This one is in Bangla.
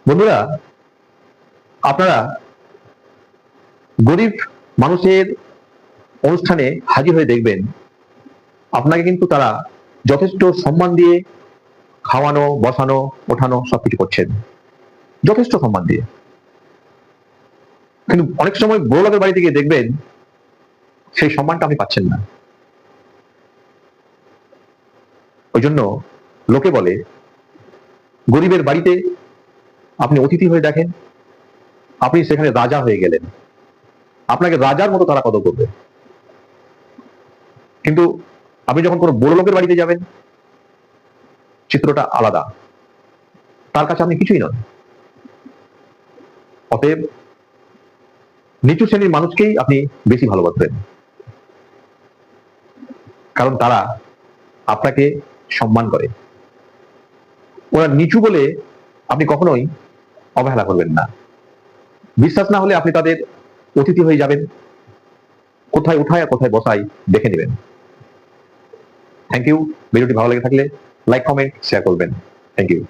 বন্ধুরা, আপনারা গরিব মানুষের অনুষ্ঠানে হাজির হয়ে দেখবেন আপনাকে কিন্তু তারা যথেষ্ট সম্মান দিয়ে খাওয়ানো, বসানো, ওঠানো সবকিছু করছেন, যথেষ্ট সম্মান দিয়ে। কিন্তু অনেক সময় বড় লোকের বাড়িতে গিয়ে দেখবেন সেই সম্মানটা আপনি পাচ্ছেন না। ওই জন্য লোকে বলে, গরিবের বাড়িতে আপনি অতিথি হয়ে দেখেন, আপনি সেখানে রাজা হয়ে গেলেন, আপনাকে রাজার মতো তারা কদর করবে। কিন্তু আপনি যখন কোনো বড় লোকের বাড়িতে যাবেন, চিত্রটা আলাদা, তার কাছে আপনি কিছুই নন। অতএব নিচু শ্রেণীর মানুষকেই আপনি বেশি ভালোবাসবেন, কারণ তারা আপনাকে সম্মান করে। ওরা নিচু বলে আপনি কখনোই অবহেলা করবেন না। বিশ্বাস না হলে আপনি তাদের অতিথি হয়ে যাবেন, কোথায় উঠায় আর কোথায় বসাই দেখে নেবেন। Thank you. ভিডিওটি ভালো লেগে থাকলে লাইক, কমেন্ট, শেয়ার করবেন। Thank you.